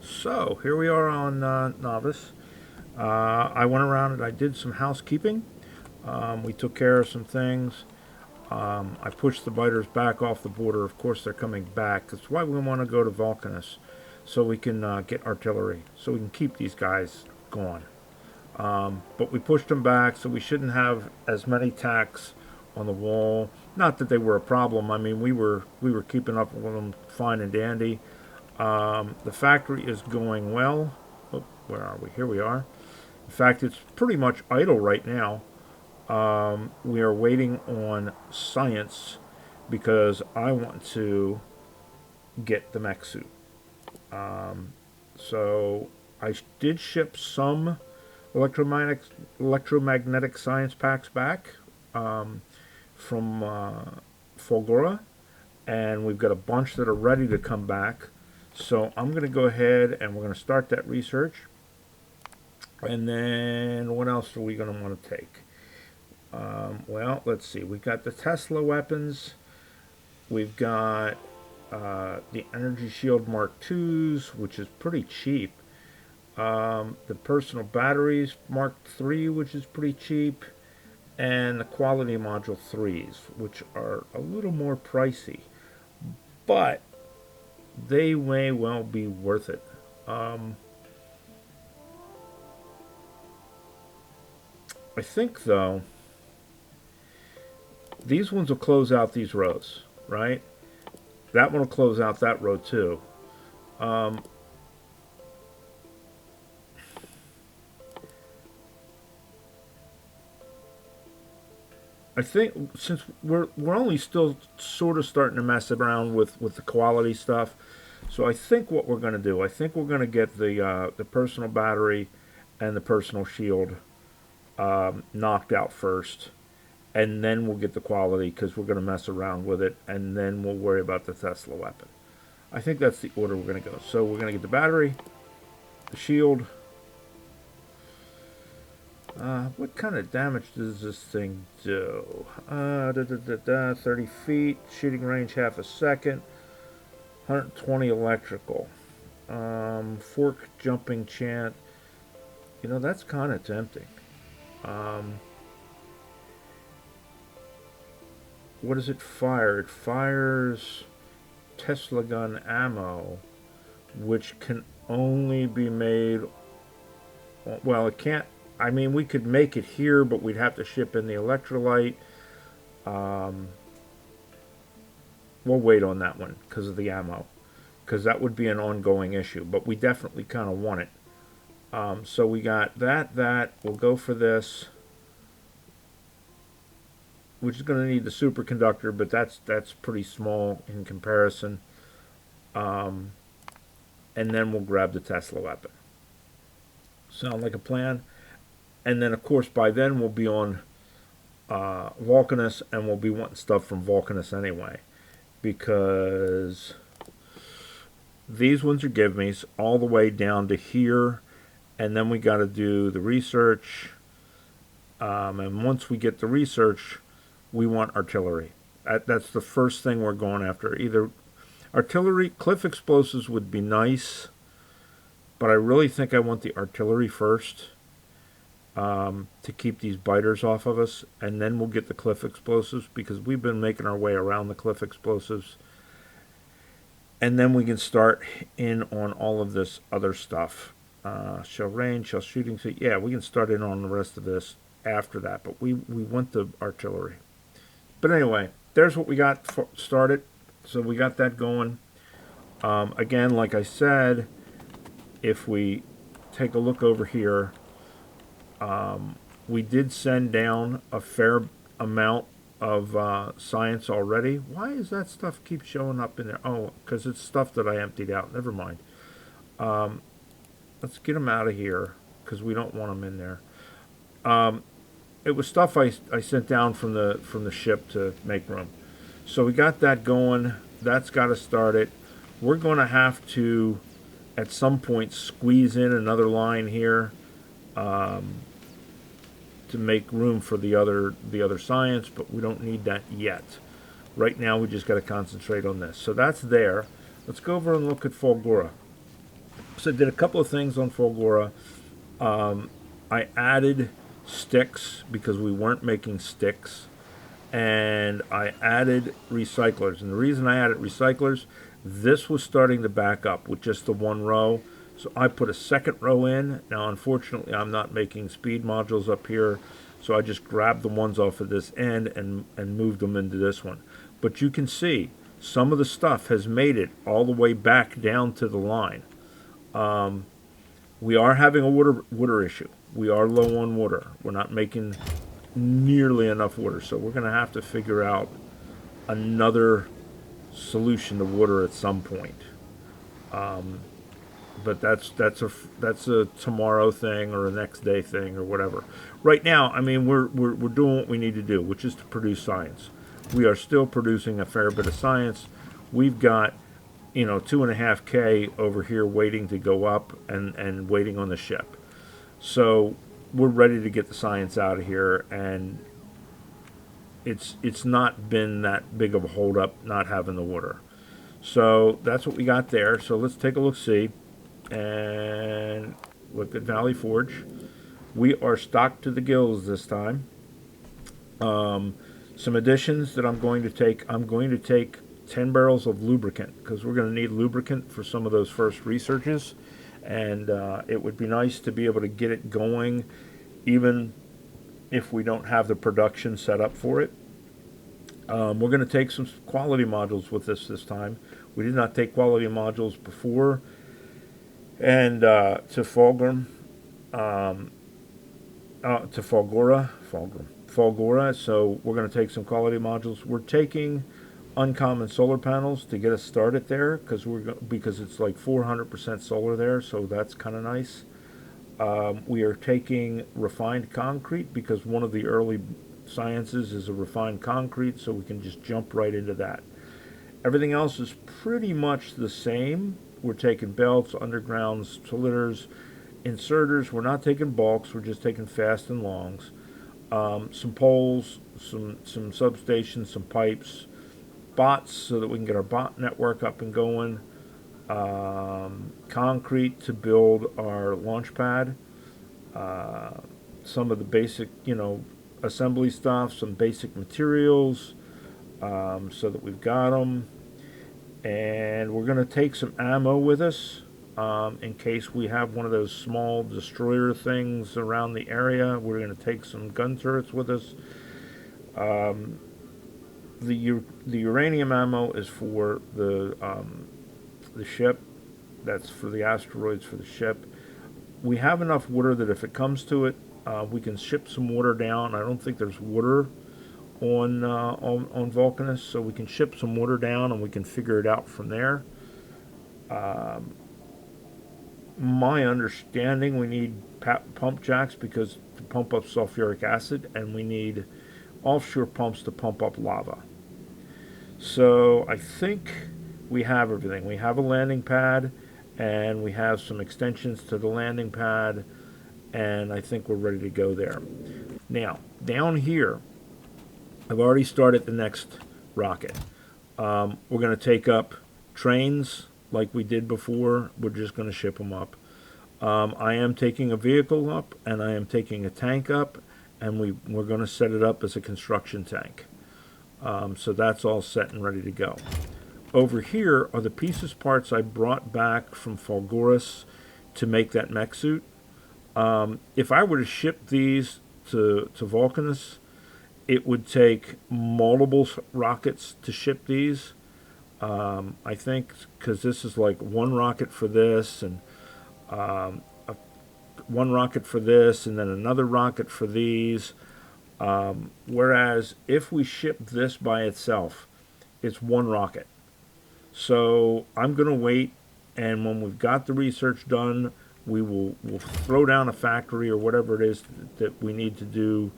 So here we are on Nauvis. I went around and I did some housekeeping. We took care of some things. I pushed the biters back off the border. Of course, they're coming back. That's why we want to go to Vulcanus, so we can get artillery, so we can keep these guys going. But we pushed them back, so we shouldn't have as many tacks on the wall. Not that they were a problem. I mean, we were keeping up with them fine and dandy. The factory is going well. Oh, where are we? Here we are. In fact, it's pretty much idle right now. We are waiting on science because I want to get the mech suit. So I did ship some electromagnetic science packs back from Fulgora, and we've got a bunch that are ready to come back. So I'm going to go ahead and we're going to start that research. And then what else are we going to want to take? Well, let's see. We've got the Tesla weapons. We've got the Energy Shield Mark IIs, which is pretty cheap. The personal batteries Mark III, which is pretty cheap. And the quality module 3s, which are a little more pricey. But they may well be worth it. I think, though, these ones will close out these rows, right? That one will close out that row, too. I think since we're only still sort of starting to mess around with the quality stuff, so I think what we're going to do, I think we're going to get the personal battery and the personal shield knocked out first, and then we'll get the quality because we're going to mess around with it, and then we'll worry about the Tesla weapon. I think that's the order we're going to go. So we're going to get the battery, the shield. What kind of damage does this thing do? 30 feet, shooting range half a second, 120 electrical. Fork jumping chant. You know, that's kind of tempting. What does it fire? It fires Tesla gun ammo, which can only be made. Well, it can't. I mean, we could make it here, but we'd have to ship in the electrolyte. We'll wait on that one because of the ammo, because that would be an ongoing issue. But we definitely kind of want it. So we got that. We'll go for this, which is going to need the superconductor, but that's pretty small in comparison. And then we'll grab the Tesla weapon. Sound like a plan? And then, of course, by then we'll be on Vulcanus, and we'll be wanting stuff from Vulcanus anyway. Because these ones are give-me's all the way down to here. And then we got to do the research. And once we get the research, we want artillery. That's the first thing we're going after. Either artillery, cliff explosives would be nice. But I really think I want the artillery first. To keep these biters off of us, and then we'll get the cliff explosives because we've been making our way around the cliff explosives, and then we can start in on all of this other stuff. Shell range, shell shooting. So yeah, we can start in on the rest of this after that, but we want the artillery. But anyway, there's what we got started. So we got that going. Again, like I said, if we take a look over here, we did send down a fair amount of science already. Why is that stuff keep showing up in there? Oh, because it's stuff that I emptied out. Never mind. Let's get them out of here because we don't want them in there. It was stuff I sent down from the ship to make room. So we got that going. That's got to start it. We're going to have to, at some point, squeeze in another line here. To make room for the other science, but we don't need that yet. Right now, we just got to concentrate on this. So that's there. Let's go over and look at Fulgora. So I did a couple of things on Fulgora. I added sticks because we weren't making sticks, and I added recyclers. And the reason I added recyclers, this was starting to back up with just the one row. So I put a second row in. Now, unfortunately, I'm not making speed modules up here, so I just grabbed the ones off of this end and moved them into this one. But you can see some of the stuff has made it all the way back down to the line. We are having a water issue. We are low on water. We're not making nearly enough water, so we're going to have to figure out another solution to water at some point. But that's a tomorrow thing or a next day thing or whatever. Right now, I mean, we're doing what we need to do, which is to produce science. We are still producing a fair bit of science. We've got 2.5K over here waiting to go up and waiting on the ship. So we're ready to get the science out of here, and it's not been that big of a holdup not having the water. So that's what we got there. So let's take a look-see and look at Valley Forge. We are stocked to the gills this time. Some additions that I'm going to take. I'm going to take 10 barrels of lubricant because we're going to need lubricant for some of those first researches, and it would be nice to be able to get it going even if we don't have the production set up for it. We're going to take some quality modules with us this time. We did not take quality modules before, and to Fulgora, so we're going to take some quality modules. We're taking uncommon solar panels to get us started there because it's like 400% solar there, so that's kind of nice. We are taking refined concrete because one of the early sciences is a refined concrete, so we can just jump right into that. Everything else is pretty much the same. We're taking belts, undergrounds, splitters, inserters. We're not taking bulks, we're just taking fast and longs. Some poles, some substations, some pipes, bots so that we can get our bot network up and going, concrete to build our launch pad, some of the basic, assembly stuff, some basic materials, so that we've got them. And we're going to take some ammo with us in case we have one of those small destroyer things around the area. We're going to take some gun turrets with us. The uranium ammo is for the ship. That's for the asteroids for the ship. We have enough water that if it comes to it, we can ship some water down. I don't think there's water on Vulcanus, so we can ship some water down and we can figure it out from there. My understanding, we need pump jacks because to pump up sulfuric acid, and we need offshore pumps to pump up lava. So I think we have everything. We have a landing pad, and we have some extensions to the landing pad, and I think we're ready to go there. Now, down here, I've already started the next rocket. We're going to take up trains like we did before. We're just going to ship them up. I am taking a vehicle up, and I am taking a tank up, and we're going to set it up as a construction tank. So that's all set and ready to go. Over here are the pieces parts I brought back from Fulgora to make that mech suit. If I were to ship these to Vulcanus, it would take multiple rockets to ship these. I think because this is like one rocket for this, and one rocket for this, and then another rocket for these. Whereas if we ship this by itself, it's one rocket. So I'm going to wait, and when we've got the research done, we'll throw down a factory or whatever it is that we need to do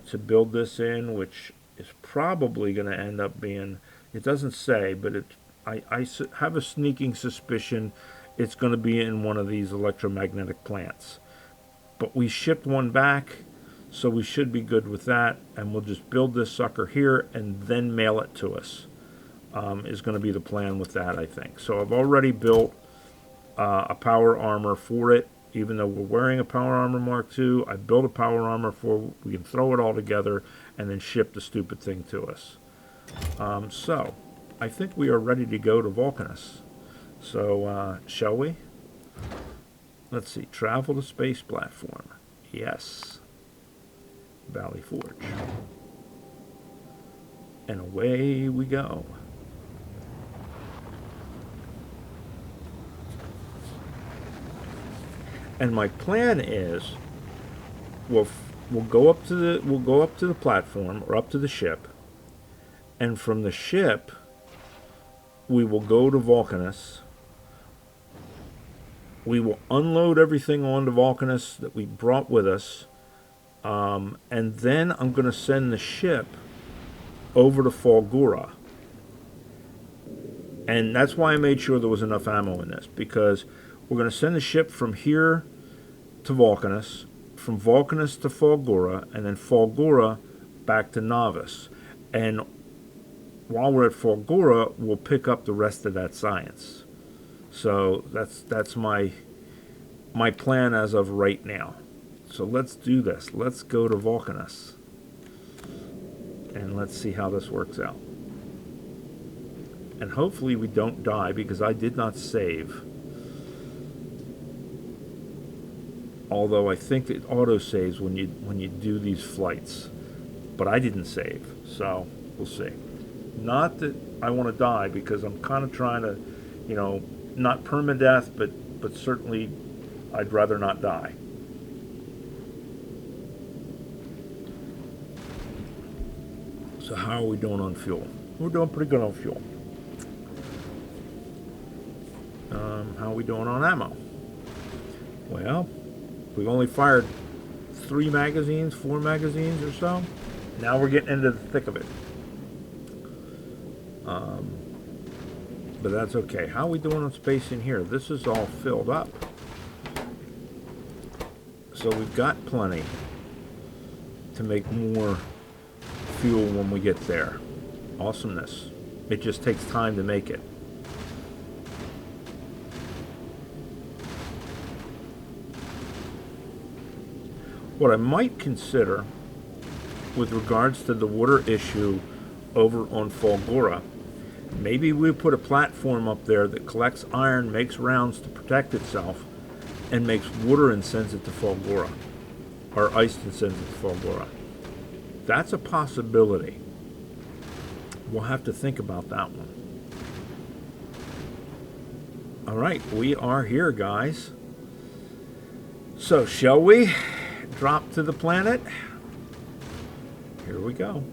to build this in, which is probably going to end up being, it doesn't say, but I have a sneaking suspicion it's going to be in one of these electromagnetic plants. But we shipped one back, so we should be good with that, and we'll just build this sucker here and then mail it to us. Is going to be the plan with that, I think. So I've already built a power armor for it. Even though we're wearing a power armor Mark II, I built a power armor for we can throw it all together and then ship the stupid thing to us. So, I think we are ready to go to Vulcanus. So, shall we? Let's see. Travel to space platform. Yes. Valley Forge. And away we go. And my plan is, we'll go up to the platform or up to the ship, and from the ship, we will go to Vulcanus. We will unload everything onto Vulcanus that we brought with us, and then I'm going to send the ship over to Falgura. And that's why I made sure there was enough ammo in this, because we're going to send the ship from here to Vulcanus, from Vulcanus to Falgura, and then Falgura back to Nauvis. And while we're at Falgura, we'll pick up the rest of that science. So that's my plan as of right now. So let's do this. Let's go to Vulcanus. And let's see how this works out. And hopefully we don't die, because I did not save. Although I think it auto saves when you do these flights, but I didn't save, so we'll see. Not that I want to die, because I'm kind of trying to, not permadeath, but certainly I'd rather not die. So how are we doing on fuel? We're doing pretty good on fuel. How are we doing on ammo? Well, we've only fired 4 magazines or so. Now we're getting into the thick of it. But that's okay. How are we doing on space in here? This is all filled up. So we've got plenty to make more fuel when we get there. Awesomeness. It just takes time to make it. What I might consider with regards to the water issue over on Falgura, maybe we put a platform up there that collects iron, makes rounds to protect itself, and makes water and sends it to Falgura, or ice and sends it to Falgura. That's a possibility. We'll have to think about that one. All right, we are here, guys. So, shall we drop to the planet? Here we go.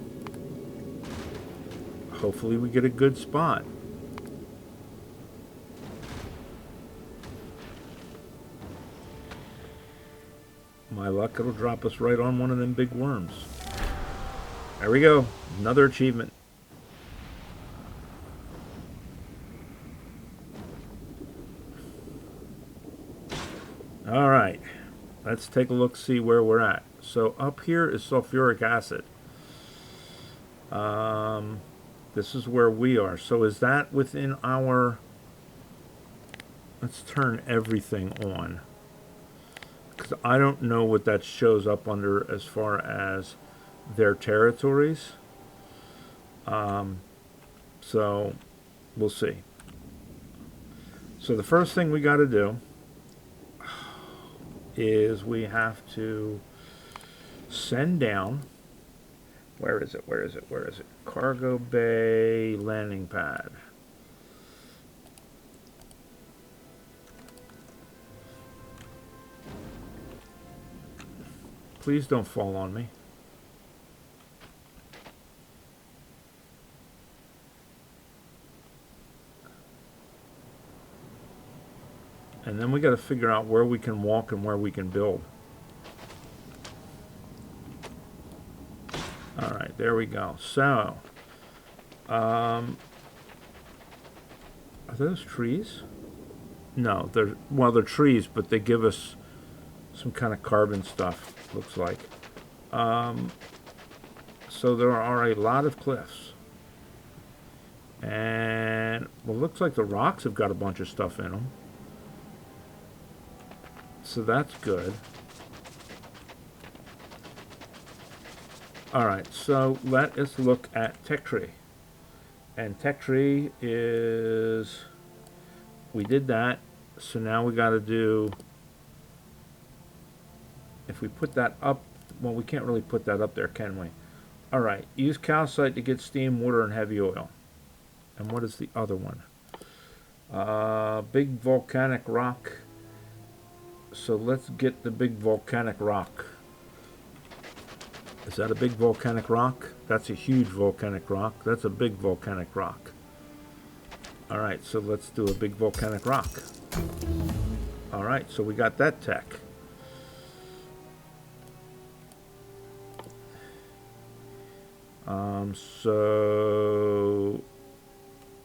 Hopefully we get a good spot. My luck, it'll drop us right on one of them big worms. There we go. Another achievement. All right. Let's take a look, see where we're at. So up here is sulfuric acid. This is where we are. So is that within our... Let's turn everything on, because I don't know what that shows up under as far as their territories. So we'll see. So the first thing we got to do is we have to send down... Where is it? Cargo bay landing pad. Please don't fall on me. And then we got to figure out where we can walk and where we can build. All right, there we go. So, are those trees? No, they're trees, but they give us some kind of carbon stuff, looks like. So there are a lot of cliffs. And, well, looks like the rocks have got a bunch of stuff in them. So that's good. Alright, so let us look at Tech Tree. And Tech Tree is, we did that, so now we got to do, if we put that up, well, we can't really put that up there, can we? Alright, use calcite to get steam, water, and heavy oil. And what is the other one? Big volcanic rock. So let's get the big volcanic rock. Is that a big volcanic rock? That's a huge volcanic rock. That's a big volcanic rock. Alright, so let's do a big volcanic rock. Alright, so we got that tech. So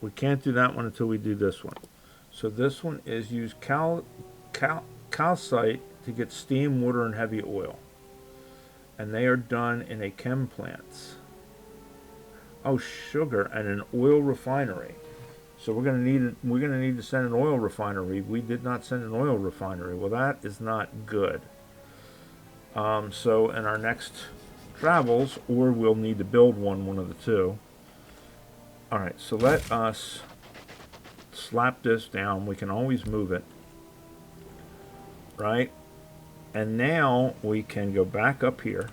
we can't do that one until we do this one. So this one is use calcite to get steam, water, and heavy oil. And they are done in a chem plant. Oh, sugar and an oil refinery. So we're gonna need to send an oil refinery. We did not send an oil refinery. Well, that is not good. So in our next travels, or we'll need to build one of the two. All right, so let us slap this down. We can always move it, right? And now we can go back up here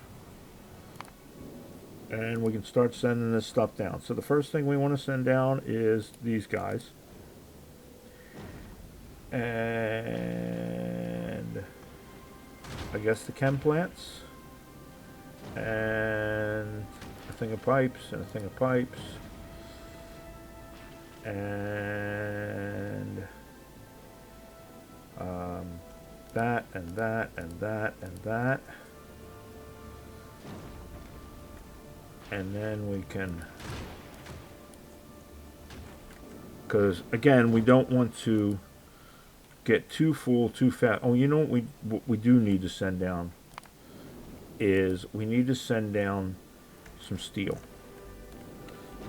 and we can start sending this stuff down. So the first thing we want to send down is these guys. And I guess the chem plants. And a thing of pipes and a thing of pipes. And that and that and that and that. And then we can, because again, we don't want to get too full too fast. Oh, you know what we do need to send down is we need to send down some steel,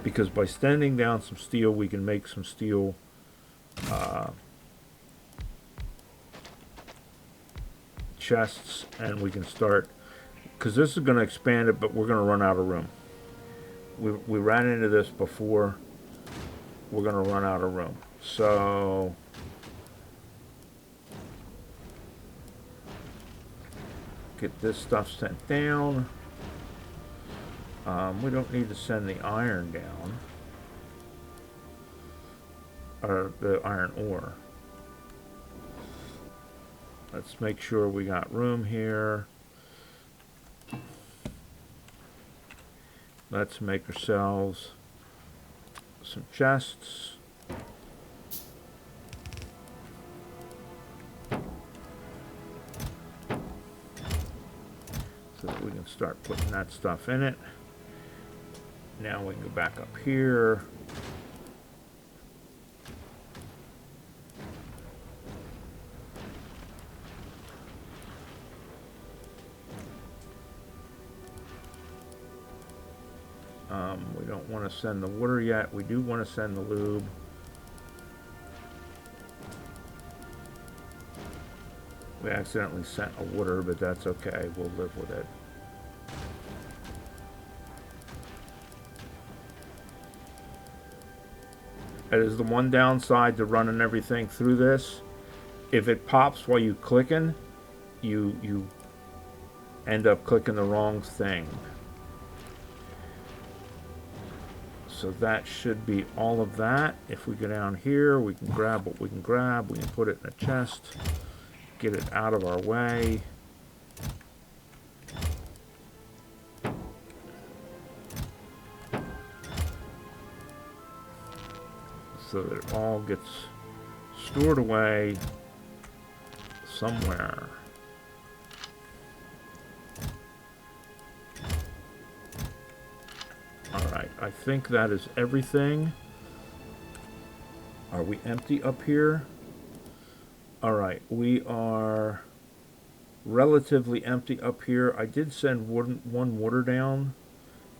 because by sending down some steel we can make some steel chests, and we can start, because this is going to expand it, but we're going to run out of room. We ran into this before. We're going to run out of room, so get this stuff sent down. We don't need to send the iron down, or the iron ore. Let's make sure we got room here. Let's make ourselves some chests. So that we can start putting that stuff in it. Now we can go back up here. We don't want to send the water yet. We do want to send the lube. We accidentally sent a water, but that's okay. We'll live with it. That is the one downside to running everything through this. If it pops while you clicking, you end up clicking the wrong thing. So that should be all of that. If we go down here, we can grab what we can grab. We can put it in a chest, get it out of our way. So that it all gets stored away somewhere. Alright, I think that is everything. Are we empty up here? Alright, we are relatively empty up here. I did send one water down.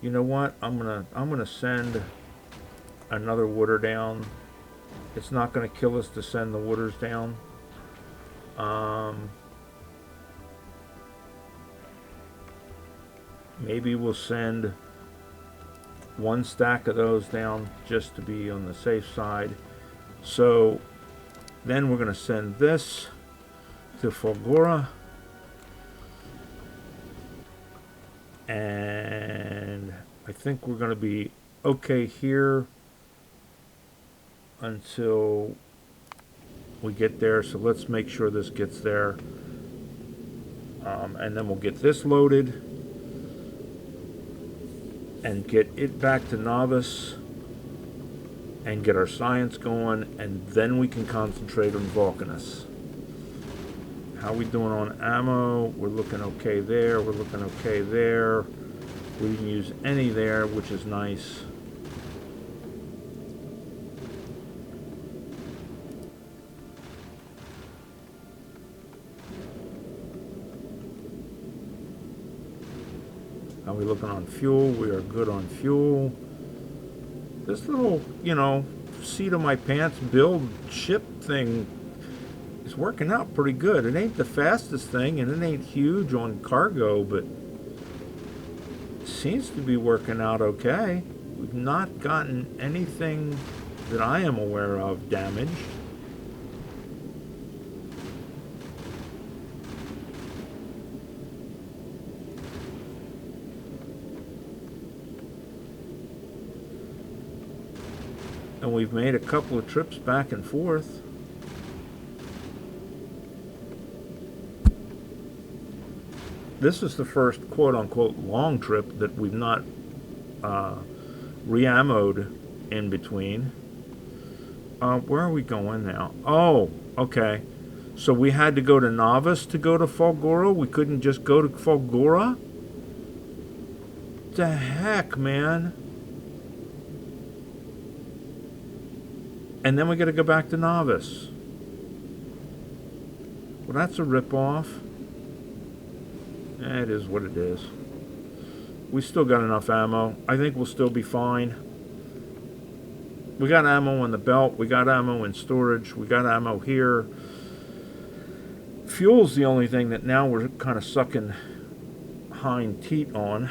You know what? I'm gonna send another water down. It's not gonna kill us to send the waters down. Maybe we'll send one stack of those down just to be on the safe side. So then we're going to send this to Fulgura. And I think we're going to be okay here until we get there. So let's make sure this gets there. And then we'll get this loaded and get it back to Nauvis and get our science going, and then we can concentrate on Vulcanus. How we doing on ammo? We're looking okay there. We're looking okay there. We didn't use any there, which is nice. How we looking on fuel? We are good on fuel. This little, seat of my pants build ship thing is working out pretty good. It ain't the fastest thing, and it ain't huge on cargo, but it seems to be working out okay. We've not gotten anything that I am aware of damaged. And we've made a couple of trips back and forth. This is the first quote-unquote long trip that we've not re-ammoed in between. Where are we going now? Oh, okay. So we had to go to Nauvis to go to Fulgura? We couldn't just go to Fulgura? The heck, man? And then we got to go back to Nauvis. Well, that's a ripoff. It is what it is. We still got enough ammo. I think we'll still be fine. We got ammo on the belt. We got ammo in storage. We got ammo here. Fuel's the only thing that now we're kind of sucking hind teat on.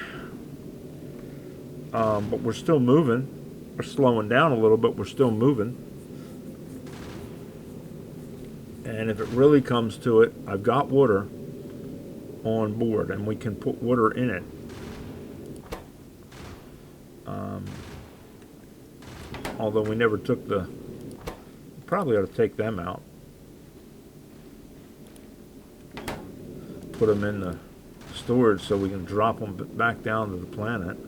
But we're still moving. We're slowing down a little, but we're still moving. And if it really comes to it, I've got water on board, and we can put water in it. Although we never took probably ought to take them out. Put them in the storage so we can drop them back down to the planet.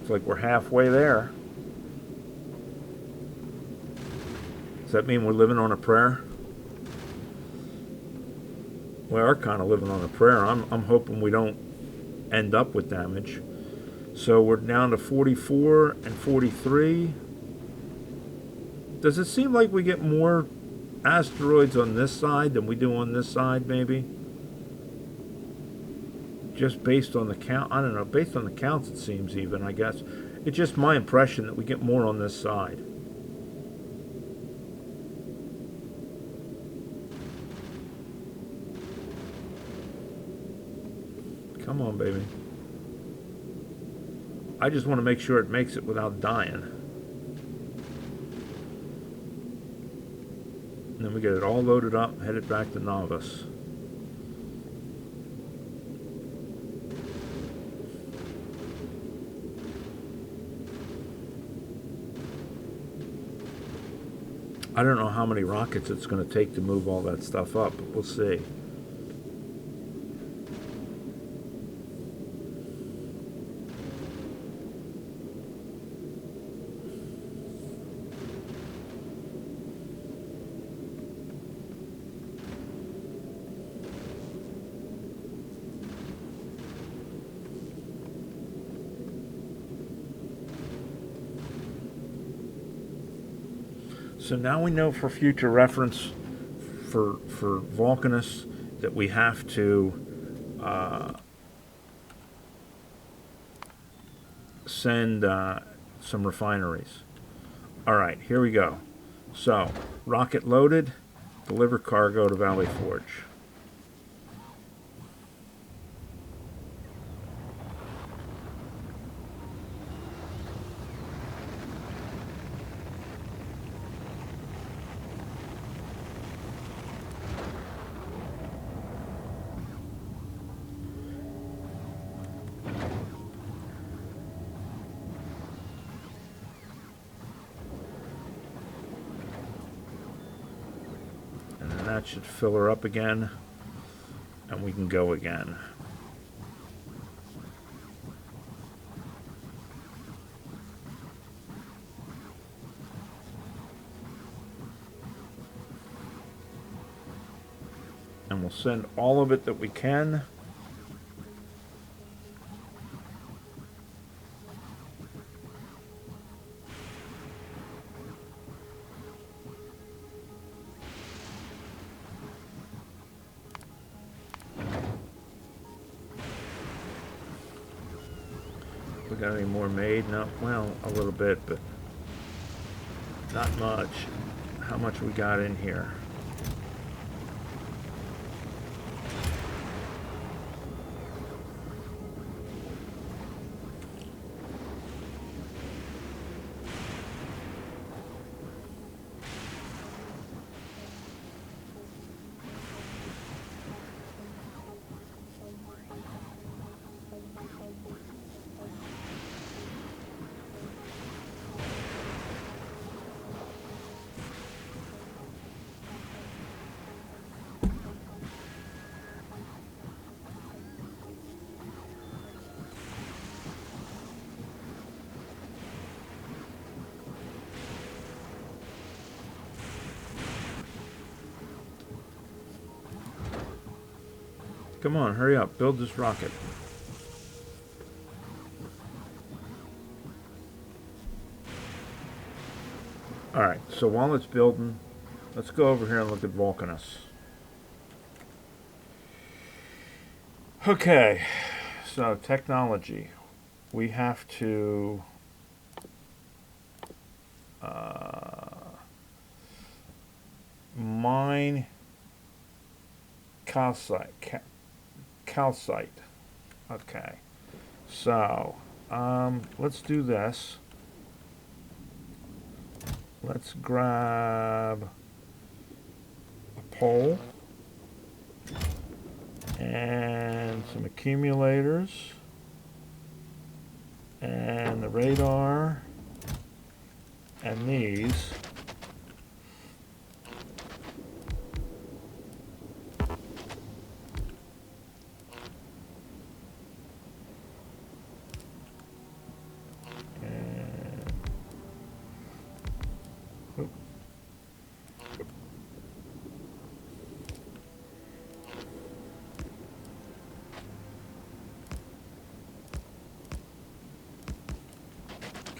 Like we're halfway there. Does that mean we're living on a prayer? We are kind of living on a prayer. I'm hoping we don't end up with damage. So we're down to 44 and 43. Does it seem like we get more asteroids on this side than we do on this side, maybe? Just based on the count, I don't know, based on the counts it seems even, I guess. It's just my impression that we get more on this side. Come on, baby. I just want to make sure it makes it without dying. And then we get it all loaded up, headed back to Nauvis. I don't know how many rockets it's going to take to move all that stuff up, but we'll see. So now we know for future reference for Vulcanus that we have to send some refineries. All right, here we go. So, rocket loaded, deliver cargo to Valley Forge. And then that should fill her up again, and we can go again. And we'll send all of it that we can. We got any more made? No, well, a little bit, but not much. How much we got in here? Come on, hurry up. Build this rocket. Alright, so while it's building, let's go over here and look at Vulcanus. Okay, so technology. We have to mine calcite. Okay, so let's do this. Let's grab a pole and some accumulators and the radar and these.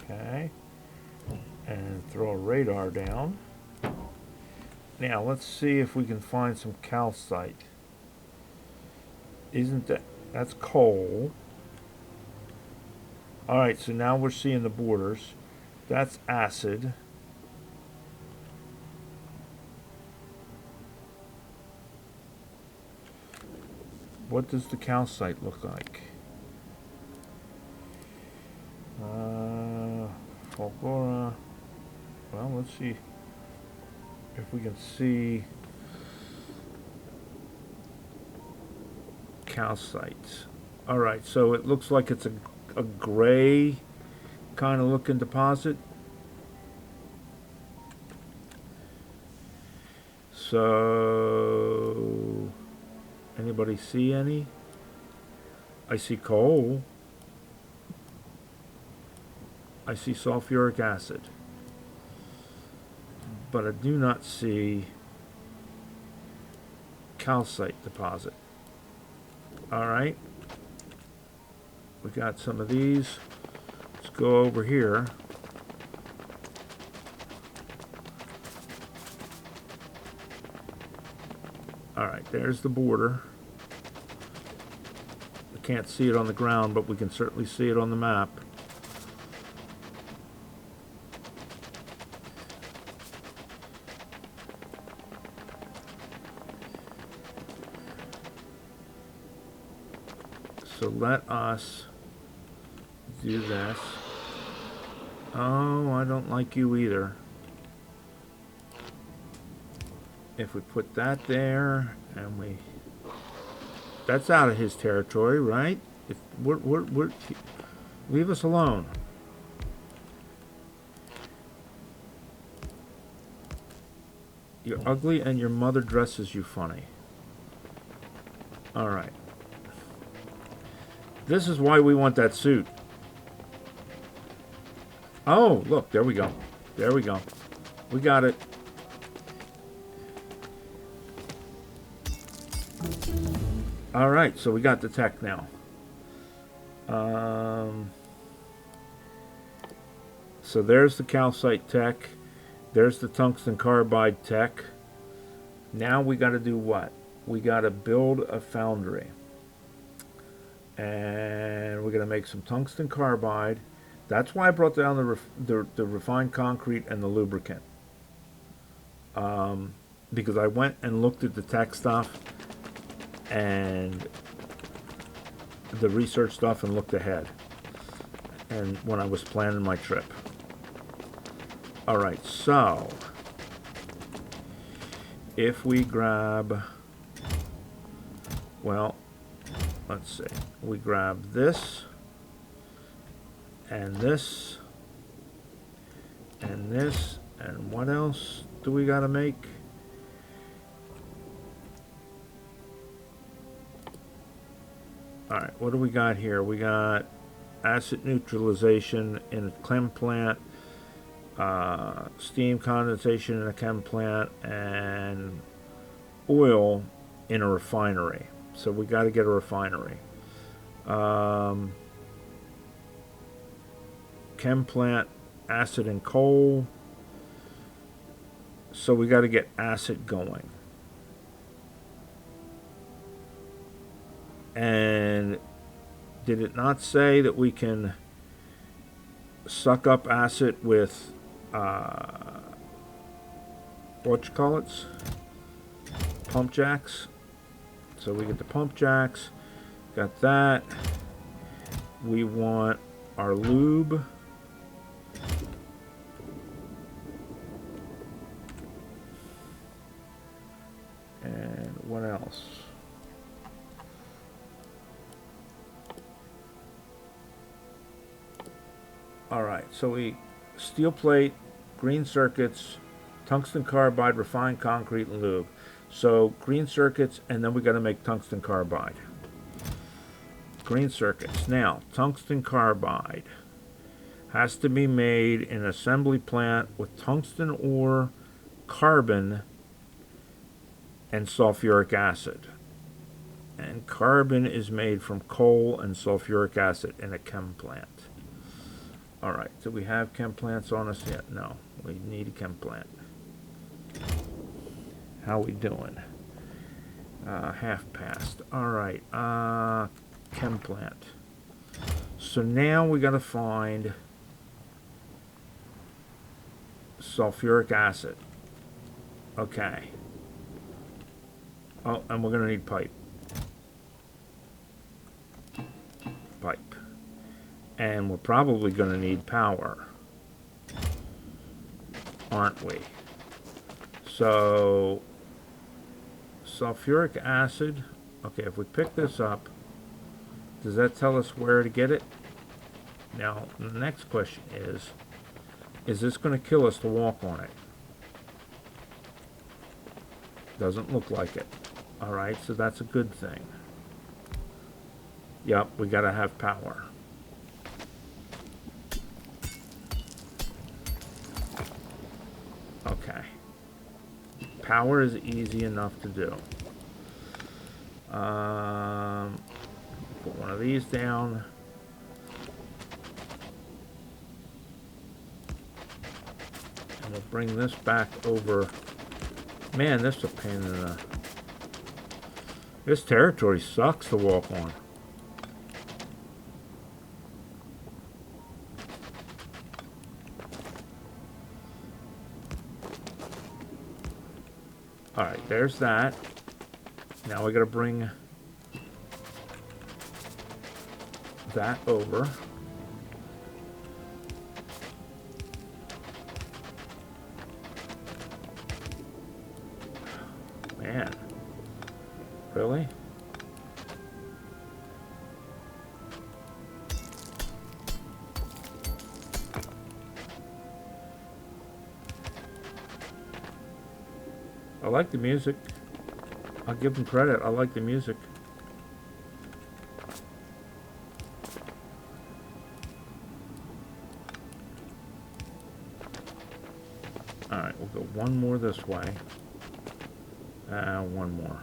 Okay, and throw a radar down. Now let's see if we can find some calcite. Isn't that's coal. Alright, so now we're seeing the borders. That's acid. What does the calcite look like? Fulgora. Well, let's see if we can see calcite. Alright, so it looks like it's a gray kind of looking deposit. So, anybody see any? I see coal. I see sulfuric acid. But I do not see calcite deposit. Alright. We got some of these. Let's go over here. Alright, there's the border. We can't see it on the ground, but we can certainly see it on the map. So let us do this. Oh, I don't like you either. If we put that there, and we... That's out of his territory, right? If we're leave us alone. You're ugly and your mother dresses you funny. Alright. This is why we want that suit. Oh, look, there we go. There we go. We got it. Alright, so we got the tech now. So there's the calcite tech. There's the tungsten carbide tech. Now we got to do what? We got to build a foundry. And we're going to make some tungsten carbide. That's why I brought down the refined concrete and the lubricant. Because I went and looked at the tech stuff and the research stuff and looked ahead. And when I was planning my trip. Alright, so if we grab, well, let's see, we grab this and this and this, and what else do we gotta make? Alright, what do we got here? We got acid neutralization in a chem plant, steam condensation in a chem plant, and oil in a refinery. So we got to get a refinery. Chem plant, acid and coal. So we got to get acid going. And did it not say that we can suck up acid with whatchamacallits? Pump jacks. So we get the pump jacks. Got that. We want our lube. And what else? Alright, so we steel plate, green circuits, tungsten carbide, refined concrete, and lube. So green circuits, and then we got to make tungsten carbide. Green circuits. Now, tungsten carbide has to be made in an assembly plant with tungsten ore, carbon, and sulfuric acid. And carbon is made from coal and sulfuric acid in a chem plant. Alright, do we have chem plants on us yet? No, we need a chem plant. How we doing? Half past. Alright, chem plant. So now we gotta find sulfuric acid. Okay. Oh, and we're gonna need pipe. Pipe. And we're probably going to need power, aren't we? So, sulfuric acid. Okay, if we pick this up, does that tell us where to get it? Now, the next question is this going to kill us to walk on it? Doesn't look like it. Alright, so that's a good thing. Yep, we got to have power. Okay. Power is easy enough to do. Put one of these down. And we'll bring this back over. Man, this is a pain in the... This territory sucks to walk on. Alright, there's that. Now we gotta bring that over. Man, really? I like the music. I'll give them credit. I like the music. Alright, we'll go one more this way. One more.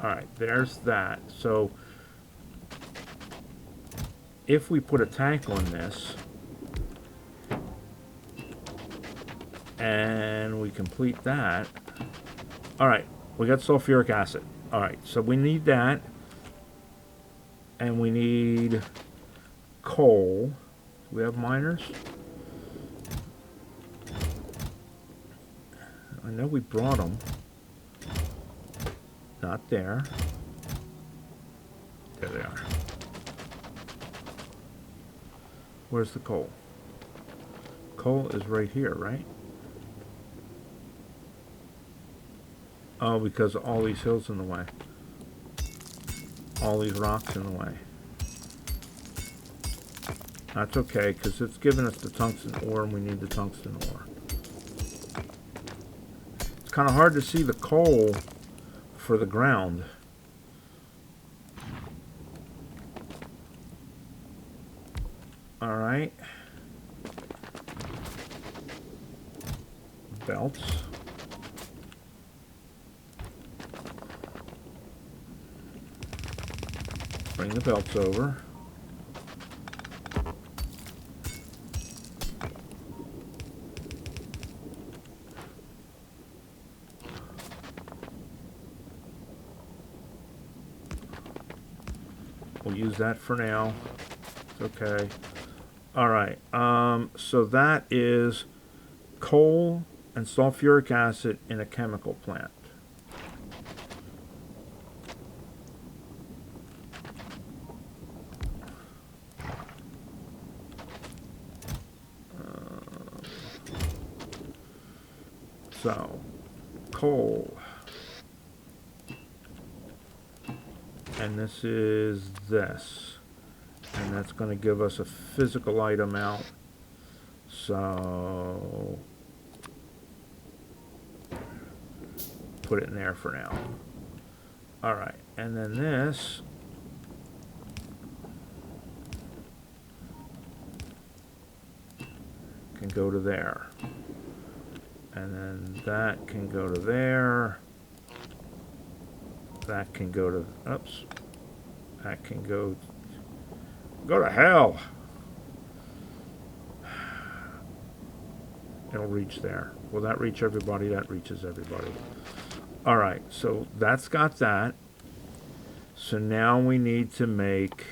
Alright, there's that. So, if we put a tank on this, and we complete that, alright, we got sulfuric acid. Alright, so we need that, and we need coal. Do we have miners? I know we brought them. Not there. There they are. Where's the coal? Coal is right here, right? Oh, because all these hills in the way. All these rocks in the way. That's okay, because it's giving us the tungsten ore, and we need the tungsten ore. It's kind of hard to see the coal for the ground. Alright. Belts. Bring the belts over. We'll use that for now. It's okay. Alright, so that is coal and sulfuric acid in a chemical plant. So, coal. And this is this. And that's going to give us a physical item out. So, put it in there for now. Alright, and then this can go to there. And then that can go to there. That can go to, oops. That can go to hell. It'll reach there. Will that reach everybody? That reaches everybody. Alright, so that's got that. So now we need to make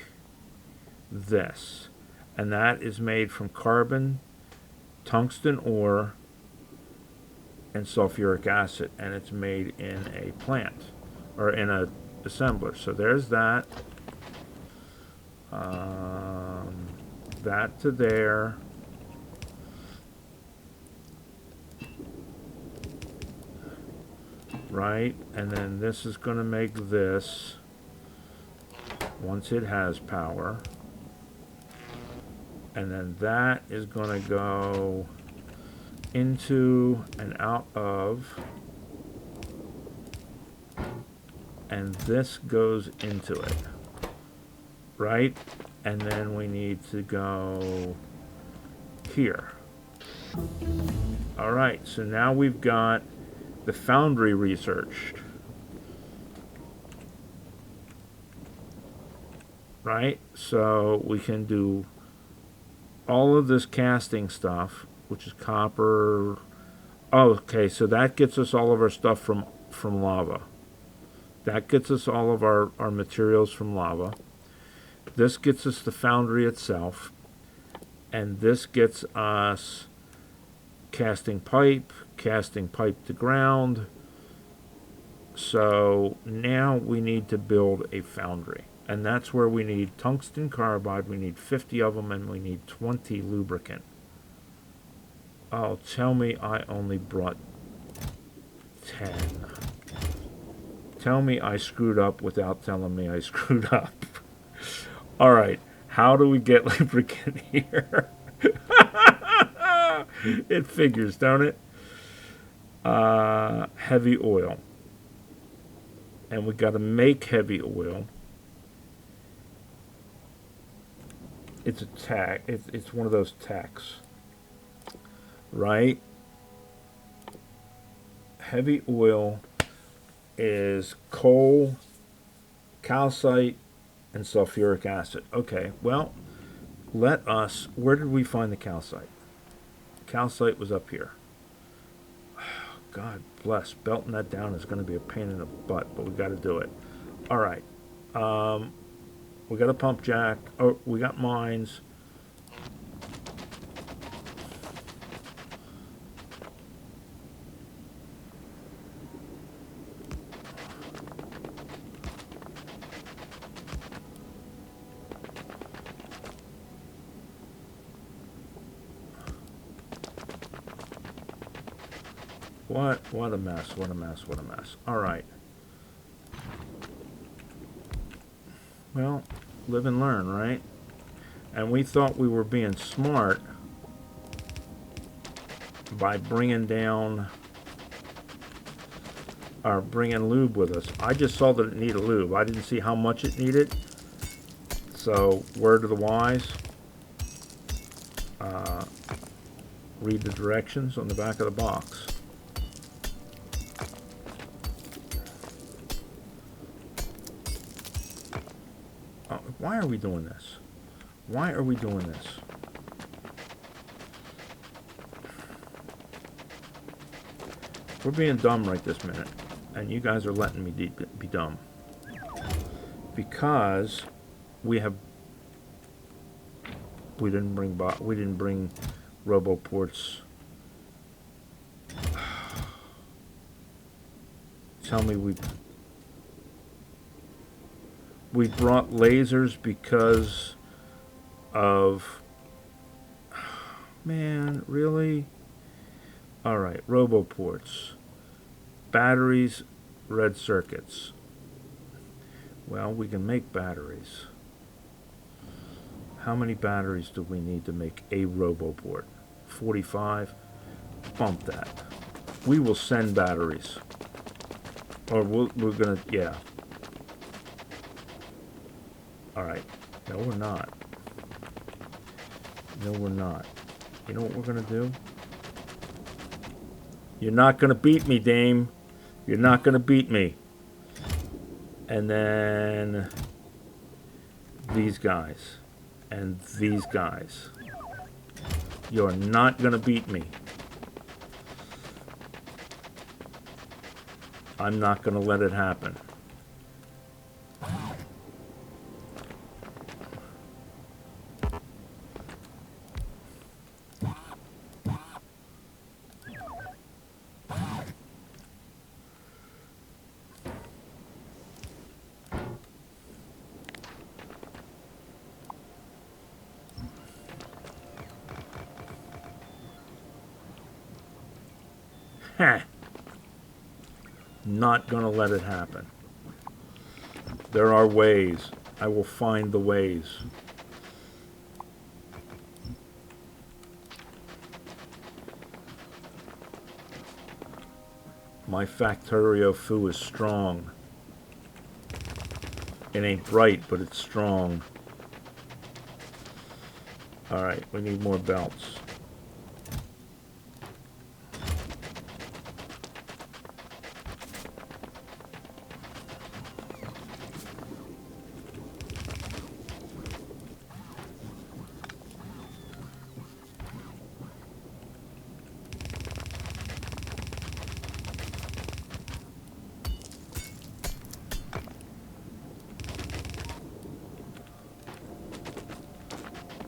this. And that is made from carbon, tungsten ore, and sulfuric acid. And it's made in a plant, or in a assembler. So there's that. That to there. Right, and then this is going to make this once it has power. And then that is going to go into and out of. And this goes into it. Right? And then we need to go here. Alright, so now we've got the foundry researched. Right? So we can do all of this casting stuff, which is copper. Oh, okay, so that gets us all of our stuff from lava. That gets us all of our materials from lava. This gets us the foundry itself. And this gets us casting pipe to ground, So now we need to build a foundry. And that's where we need tungsten carbide. We need 50 of them, and we need 20 lubricant. Oh, tell me I only brought 10. Tell me I screwed up without telling me I screwed up. All right, how do we get lubricant here? It figures, don't it? Heavy oil. And we got to make heavy oil. It's a tack. It's one of those tacks, right? Heavy oil is coal, calcite, and sulfuric acid. Okay, well, let us... Where did we find the calcite? Calcite was up here. God bless. Belting that down is going to be a pain in the butt, but we got to do it. All right. We got a pump jack. Oh, we got mines. What a mess, what a mess, what a mess. All right. Well, live and learn, right? And we thought we were being smart by bringing down, or bringing lube with us. I just saw that it needed lube. I didn't see how much it needed. So, word to the wise. Read the directions on the back of the box. Why are we doing this? Why are we doing this? We're being dumb right this minute, and you guys are letting me be dumb. Because we didn't bring roboports. Tell me we brought lasers because of... Man, really? Alright, roboports. Batteries, red circuits. Well, we can make batteries. How many batteries do we need to make a roboport? 45? Bump that. We will send batteries. Or we're gonna... Yeah. Alright. No, we're not. No, we're not. You know what we're going to do? You're not going to beat me, Dame. You're not going to beat me. And then... these guys. And these guys. You're not going to beat me. I'm not going to let it happen. Not gonna let it happen. There are ways. I will find the ways. My Factorio foo is strong. It ain't bright, but it's strong. Alright, we need more belts.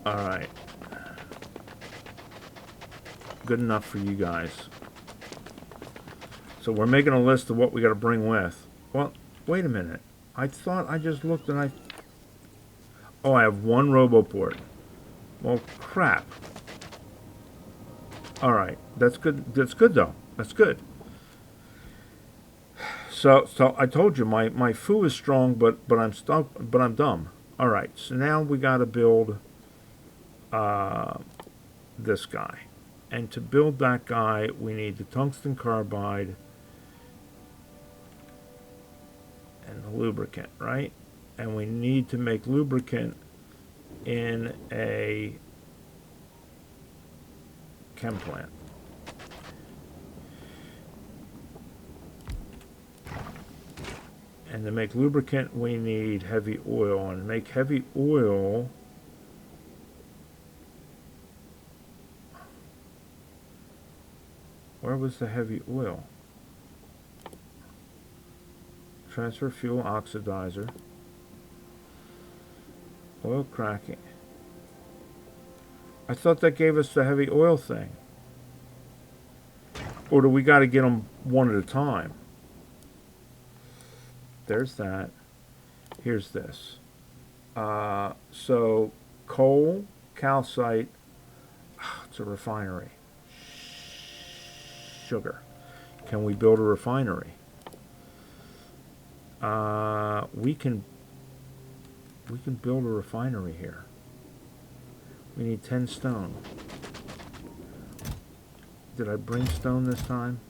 Alright. Good enough for you guys. So we're making a list of what we got to bring with. Well, wait a minute. I thought I just looked and oh, I have one RoboPort. Well, crap. All right, that's good. That's good though. That's good. So I told you my foo is strong, but I'm stuck. But I'm dumb. All right. So now we got to build this guy, and to build that guy, we need the tungsten carbide and the lubricant, right? And we need to make lubricant in a chem plant. And to make lubricant, we need heavy oil. And to make heavy oil, where was the heavy oil? Transfer fuel oxidizer. Oil cracking. I thought that gave us the heavy oil thing. Or do we got to get them one at a time? There's that. Here's this. So coal, calcite, it's a refinery. Sugar. Can we build a refinery? We can build a refinery here. We need 10 stone. Did I bring stone this time?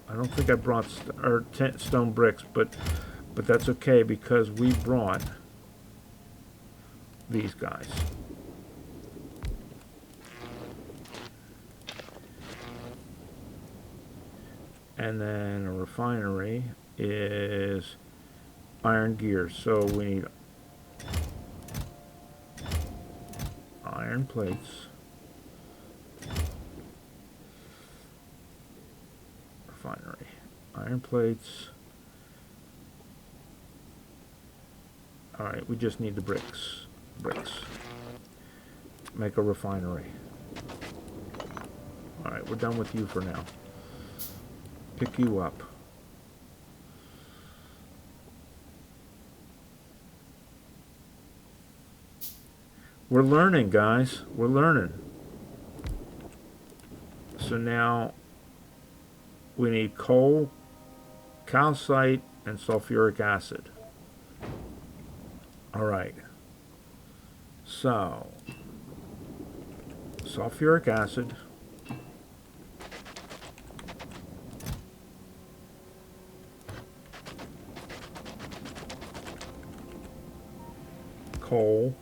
I don't think I brought 10 stone bricks, but that's okay because we brought these guys. And then a refinery is iron gears. So we need iron plates, refinery, iron plates. All right, we just need the bricks. Make a refinery. All right, we're done with you for now. Pick you up. We're learning, guys. We're learning. So now we need coal, calcite, and sulfuric acid. All right. So, sulfuric acid. Coal.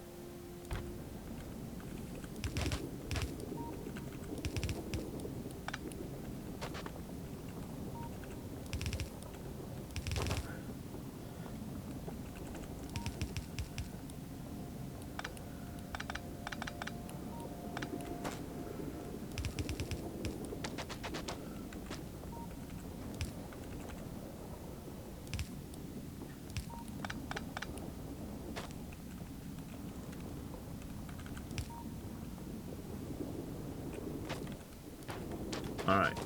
Alright,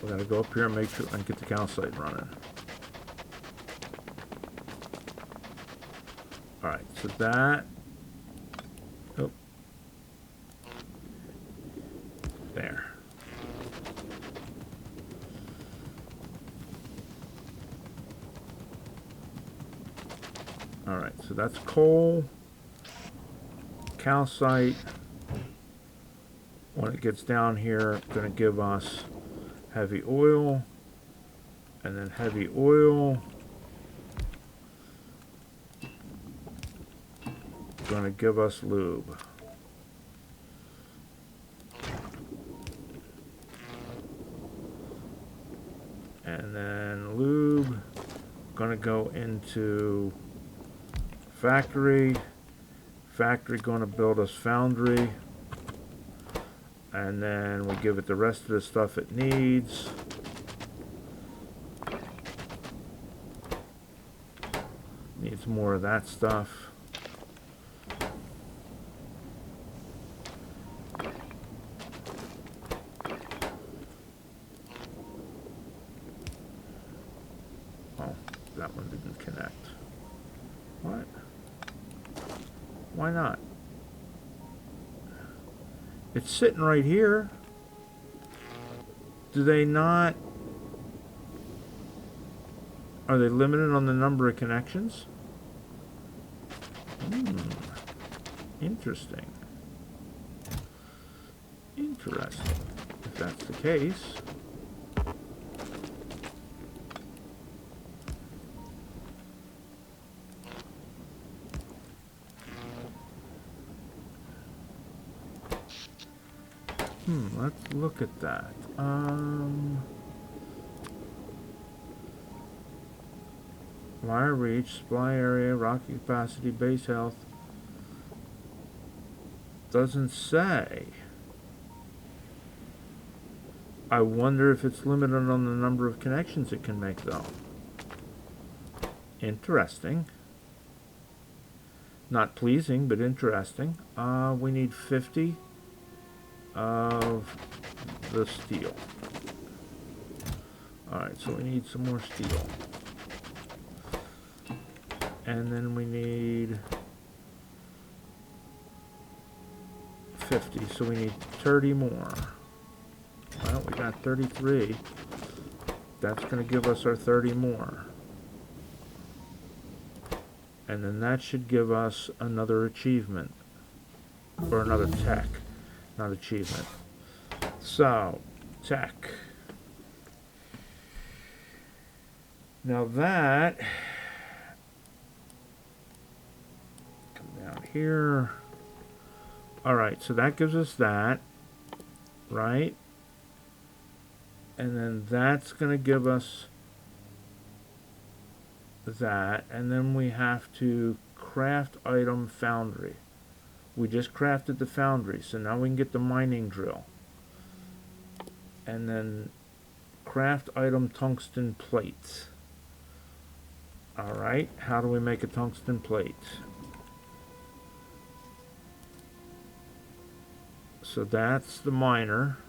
we're going to go up here and make sure and get the calcite running. Alright, so that... Oh. There. Alright, so that's coal, calcite. When it gets down here, it's going to give us heavy oil, and then heavy oil. Going to give us lube. And then lube, going to go into factory. Factory going to build us foundry. And then we give it the rest of the stuff it needs. Needs more of that stuff. no, that one didn't connect. What? Why not? It's sitting right here. Do they not? Are they limited on the number of connections? Interesting. Interesting. If that's the case. Let's look at that. Wire reach, supply area, rocket capacity, base health. Doesn't say. I wonder if it's limited on the number of connections it can make, though. Interesting. Not pleasing, but interesting. We need 50 of the steel. Alright, so we need some more steel. And then we need 50, so we need 30 more. Well, we got 33. That's going to give us our 30 more. And then that should give us another achievement. Or another tech. Not achievement. So, tech. Now that... come down here. Alright, so that gives us that. Right? And then that's going to give us that. And then we have to craft item foundry. We just crafted the foundry, so now we can get the mining drill. And then craft item tungsten plates. Alright, how do we make a tungsten plate? So that's the miner.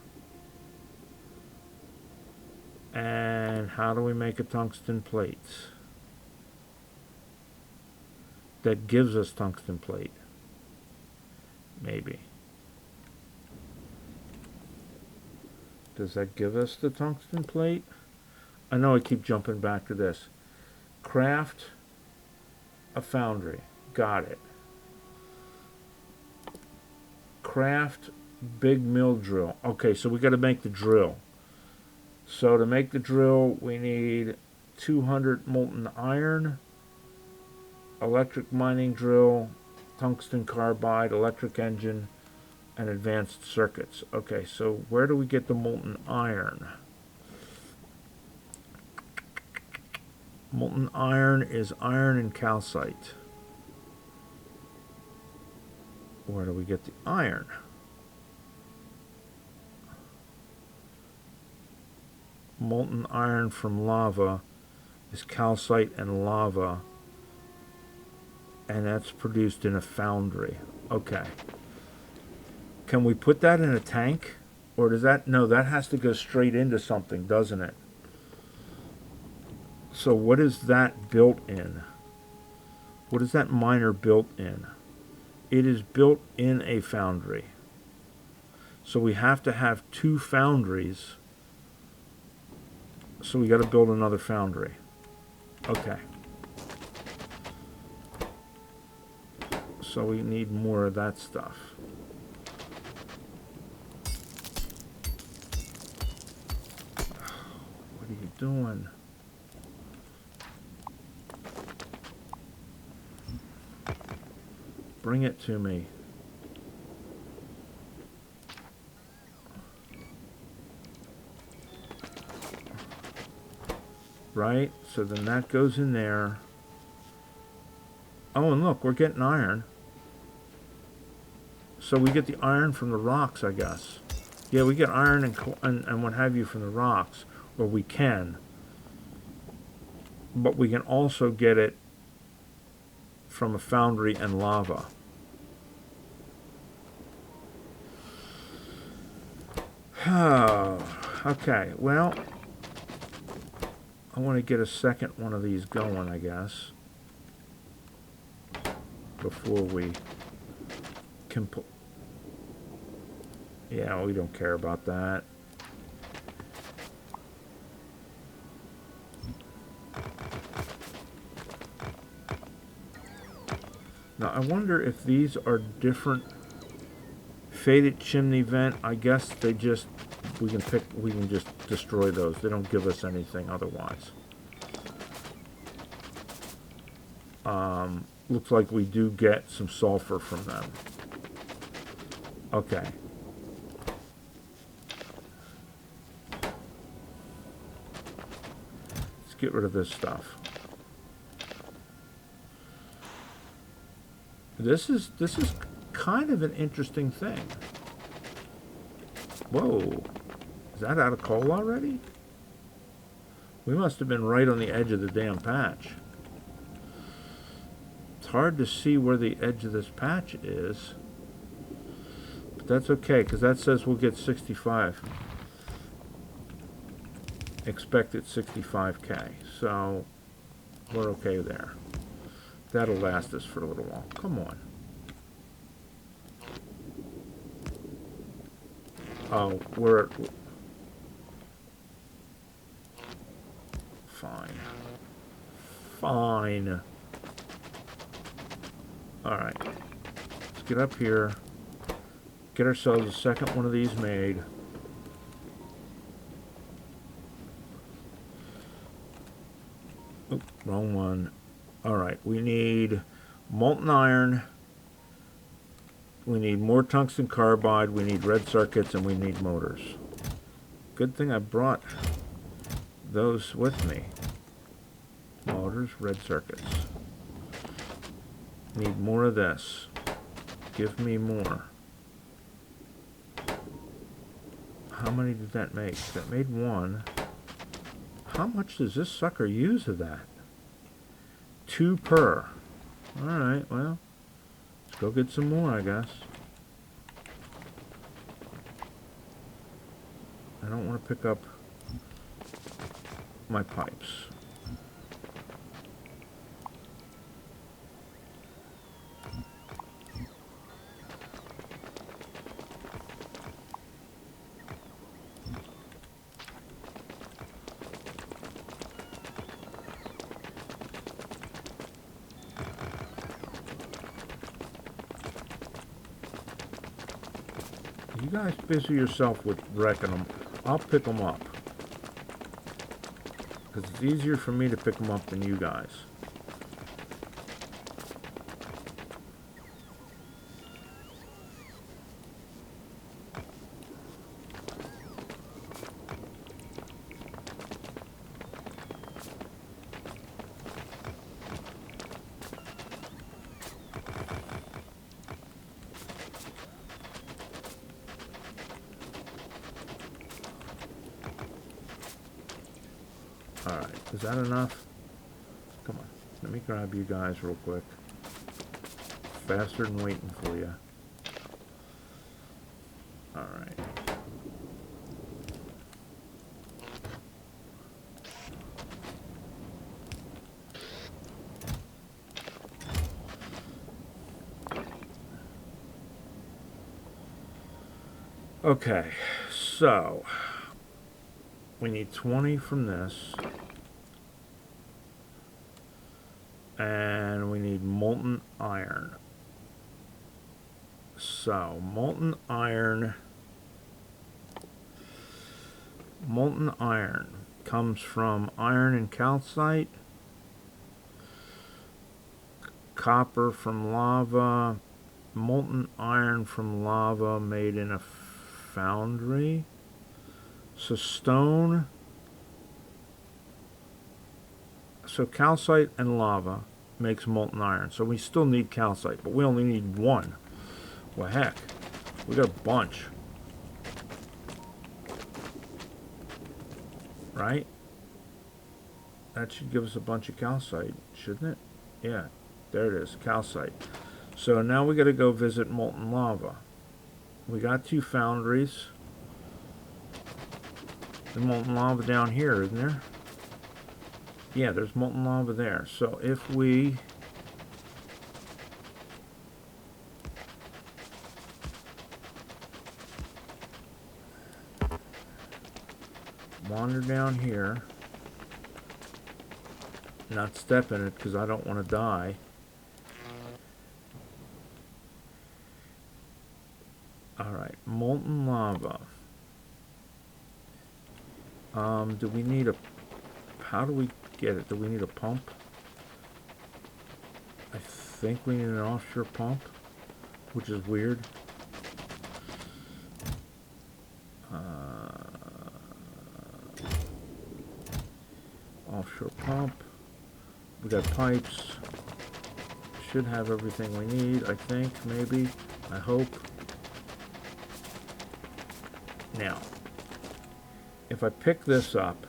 And how do we make a tungsten plate? That gives us tungsten plate. Maybe. Does that give us the tungsten plate? I know I keep jumping back to this. Craft a foundry. Got it. Craft big mill drill. Okay, so we got to make the drill. So to make the drill, we need 200 molten iron, electric mining drill, tungsten carbide, electric engine, and advanced circuits. Okay, so where do we get the molten iron? Molten iron is iron and calcite. Where do we get the iron? Molten iron from lava is calcite and lava, and that's produced in a foundry. Okay. Can we put that in a tank? Or does that... no, that has to go straight into something, doesn't it? So what is that built in? What is that miner built in? It is built in a foundry. So we have to have 2 foundries. So we got to build another foundry. Okay. So we need more of that stuff. What are you doing? Bring it to me. Right? So then that goes in there. Oh, and look, we're getting iron. So we get the iron from the rocks, I guess. Yeah, we get iron and what have you from the rocks. Or we can. But we can also get it from a foundry and lava. Oh, okay, well, I want to get a second one of these going, I guess, before we can put... Yeah, we don't care about that. Now, I wonder if these are different. Faded chimney vent, I guess they just... we can just destroy those. They don't give us anything otherwise. Looks like we do get some sulfur from them. Okay. Let's get rid of this stuff. This is kind of an interesting thing. Whoa. Is that out of coal already? We must have been right on the edge of the damn patch. It's hard to see where the edge of this patch is. But that's okay, because that says we'll get 65. Expected 65K. So, we're okay there. That'll last us for a little while. Come on. Oh, we're... Fine. Fine. Alright. Let's get up here. Get ourselves a second one of these made. Oop, wrong one. Alright, we need molten iron. We need more tungsten carbide. We need red circuits, and we need motors. Good thing I brought those with me. Motors, red circuits. Need more of this. Give me more. How many did that make? That made one. How much does this sucker use of that? 2 per. Alright, well, let's go get some more, I guess. I don't want to pick up my pipes. You guys busy yourself with wrecking them. I'll pick them up. Because it's easier for me to pick them up than you guys. Alright, is that enough? Come on, let me grab you guys real quick. Faster than waiting for you. Alright. Okay, so we need 20 from this. And we need molten iron. So, molten iron comes from iron and calcite, copper from lava, molten iron from lava made in a foundry. So stone, so calcite and lava makes molten iron. So we still need calcite, but we only need one. Well, heck, we got a bunch. Right? That should give us a bunch of calcite, shouldn't it? Yeah, there it is, calcite. So now we got to go visit molten lava. We got 2 foundries. The molten lava down here, isn't there? Yeah, there's molten lava there. So if we wander down here, not step in it because I don't want to die. Alright, molten lava. Do we need a... How do we get it? Do we need a pump? I think we need an offshore pump, which is weird. Offshore pump. We got pipes. Should have everything we need, I think, maybe. I hope. Now, if I pick this up,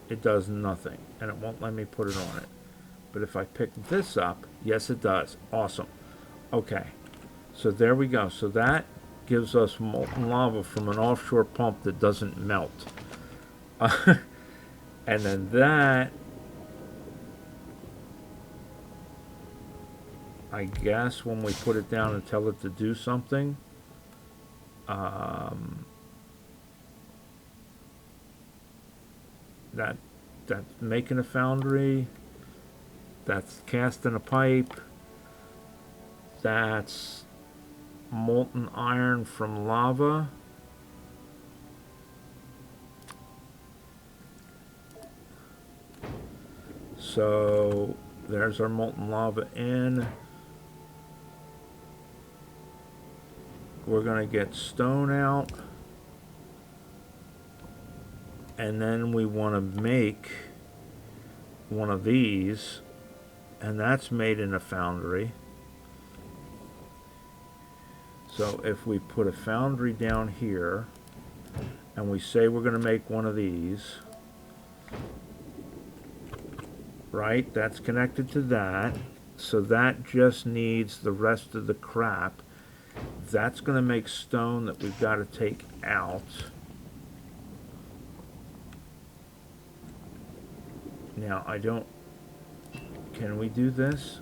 it does nothing, and it won't let me put it on it. But if I pick this up, yes it does. Awesome. Okay, so there we go. So that gives us molten lava from an offshore pump that doesn't melt. And then that, I guess when we put it down and tell it to do something, that's making a foundry, that's casting a pipe, that's molten iron from lava. So there's our molten lava in. We're going to get stone out. And then we want to make one of these. And that's made in a foundry. So if we put a foundry down here, and we say we're going to make one of these, right? That's connected to that. So that just needs the rest of the crap. That's going to make stone that we've got to take out. Now, I don't... Can we do this?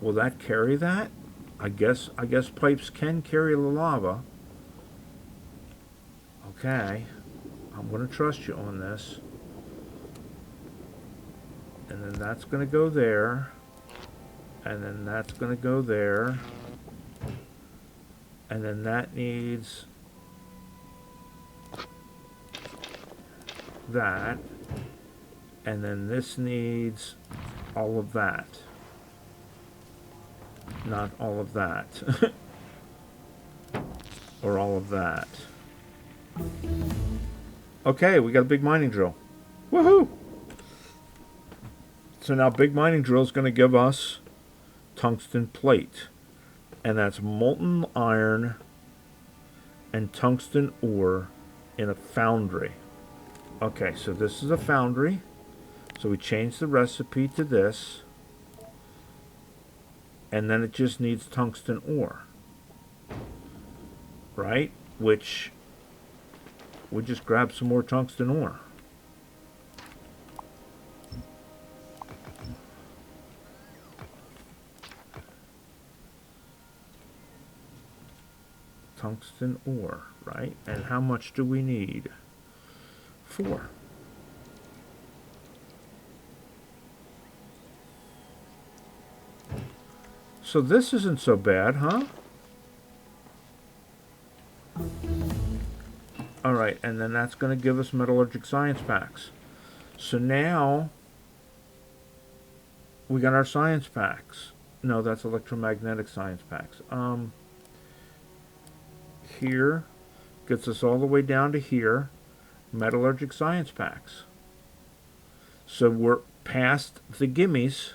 Will that carry that? I guess pipes can carry the lava. Okay. I'm going to trust you on this. And then that's going to go there. And then that's going to go there. And then that needs that. And then this needs all of that. Not all of that. Or all of that. Okay, we got a big mining drill. Woohoo! So now big mining drill is going to give us tungsten plate. And that's molten iron and tungsten ore in a foundry. Okay, so this is a foundry. So we change the recipe to this. And then it just needs tungsten ore. Right? Which we just grab some more tungsten ore. Tungsten ore, right? And how much do we need? 4. So this isn't so bad, huh? Alright, and then that's going to give us metallurgic science packs. So now we got our science packs. No, that's electromagnetic science packs. Here gets us all the way down to here. Metallurgic science packs. So we're past the gimmies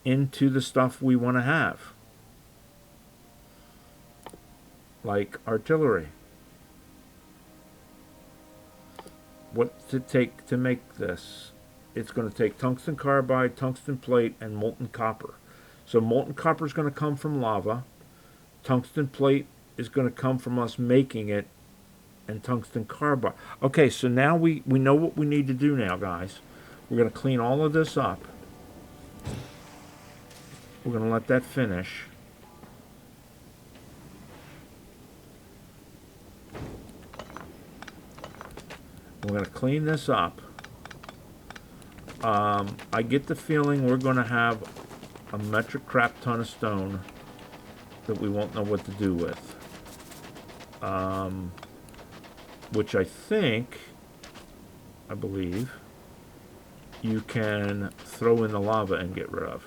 into the stuff we want to have. Like artillery. What's it take to make this? It's going to take tungsten carbide, tungsten plate, and molten copper. So molten copper is going to come from lava. Tungsten plate is going to come from us making it and tungsten carbide. Okay, so now we know what we need to do now, guys. We're going to clean all of this up. We're going to let that finish. We're going to clean this up. I get the feeling we're going to have a metric crap ton of stone that we won't know what to do with. Which I believe, you can throw in the lava and get rid of.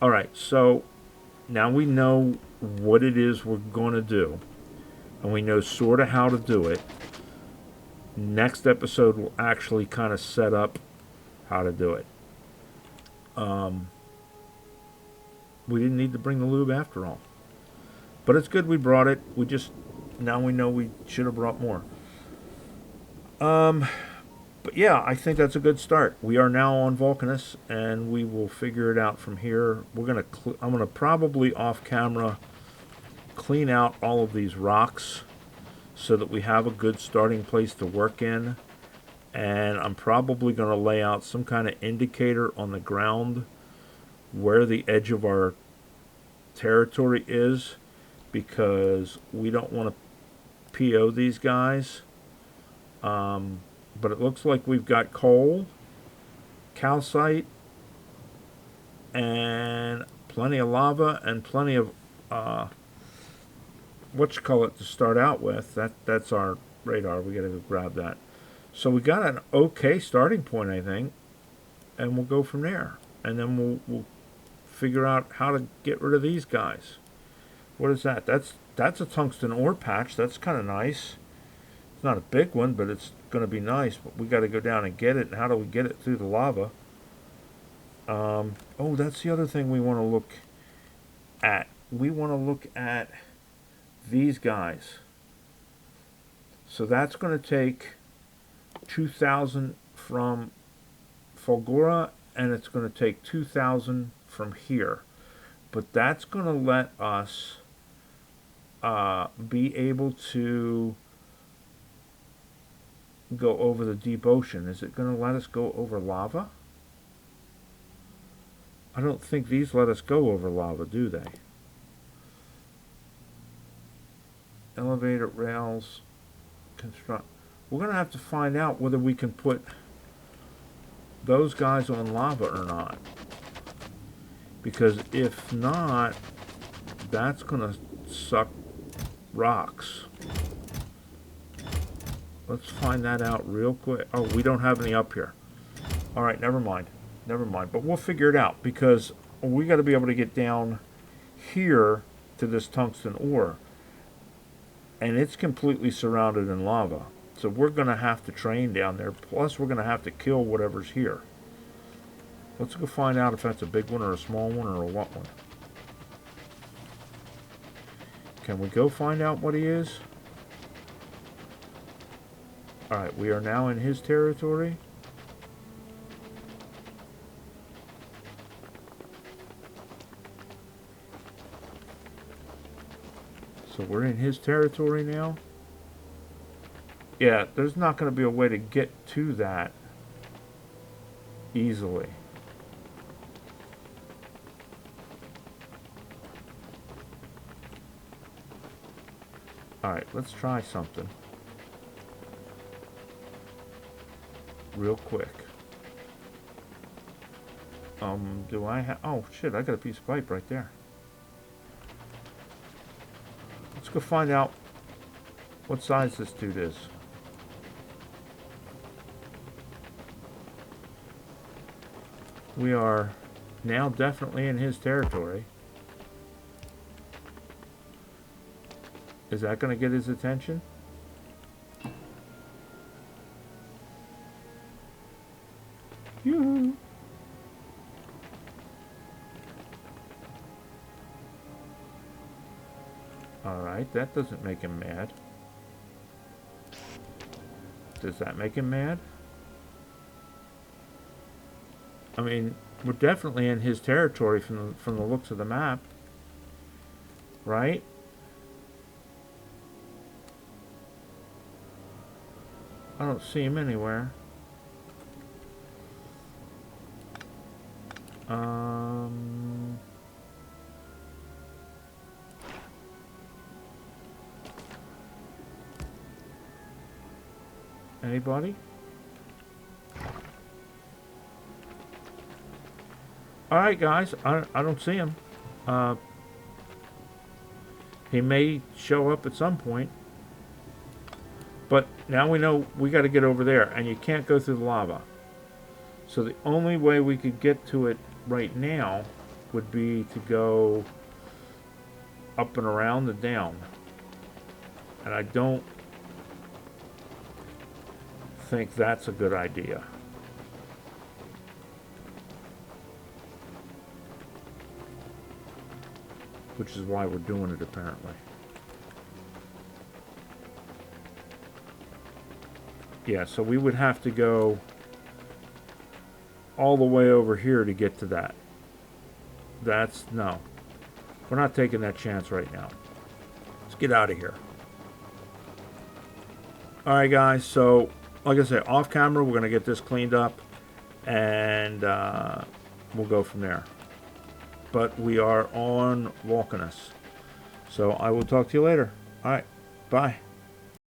Alright, so now we know what it is we're going to do. And we know sort of how to do it. Next episode will actually kind of set up how to do it. We didn't need to bring the lube after all. But it's good we brought it. Now we know we should have brought more. But yeah, I think that's a good start. We are now on Vulcanus, and we will figure it out from here. I'm gonna probably off camera clean out all of these rocks so that we have a good starting place to work in. And I'm probably going to lay out some kind of indicator on the ground where the edge of our territory is, because we don't want to PO these guys. But it looks like we've got coal, calcite, and plenty of lava and plenty of to start out with. That's our radar. We got to go grab that. So we got an okay starting point, I think, and we'll go from there. And then we'll figure out how to get rid of these guys. What is that? That's a tungsten ore patch. That's kind of nice. It's not a big one, but it's going to be nice. But we got to go down and get it. And how do we get it through the lava? Oh, that's the other thing we want to look at. We want to look at these guys. So that's going to take 2,000 from Fulgora, and it's going to take 2,000 from here. But that's going to let us be able to go over the deep ocean. Is it going to let us go over lava? I don't think these let us go over lava, do they? Elevator rails, construct. We're going to have to find out whether we can put those guys on lava or not. Because if not, that's going to suck rocks. Let's find that out real quick. Oh, we don't have any up here. Alright, never mind. Never mind. But we'll figure it out, because we got to be able to get down here to this tungsten ore. And it's completely surrounded in lava. So we're going to have to train down there. Plus, we're going to have to kill whatever's here. Let's go find out if that's a big one or a small one or a what one. Can we go find out what he is? Alright, we are now in his territory. So we're in his territory now. Yeah, there's not going to be a way to get to that easily. Alright, let's try something. Real quick. Do I have... Oh, shit, I got a piece of pipe right there. Let's go find out what size this dude is. We are now definitely in his territory. Is that going to get his attention? Yoo-hoo. Alright, that doesn't make him mad. Does that make him mad? I mean, we're definitely in his territory from the looks of the map. Right? I don't see him anywhere. Anybody? Alright guys, I don't see him. He may show up at some point. But now we know we got to get over there, and you can't go through the lava. So the only way we could get to it right now would be to go up and around and down. And I don't think that's a good idea. Which is why we're doing it, apparently. Yeah, so we would have to go all the way over here to get to that. No. We're not taking that chance right now. Let's get out of here. Alright guys, so like I said, off camera we're going to get this cleaned up and we'll go from there. But we are on Vulcanus. So I will talk to you later. Alright, bye.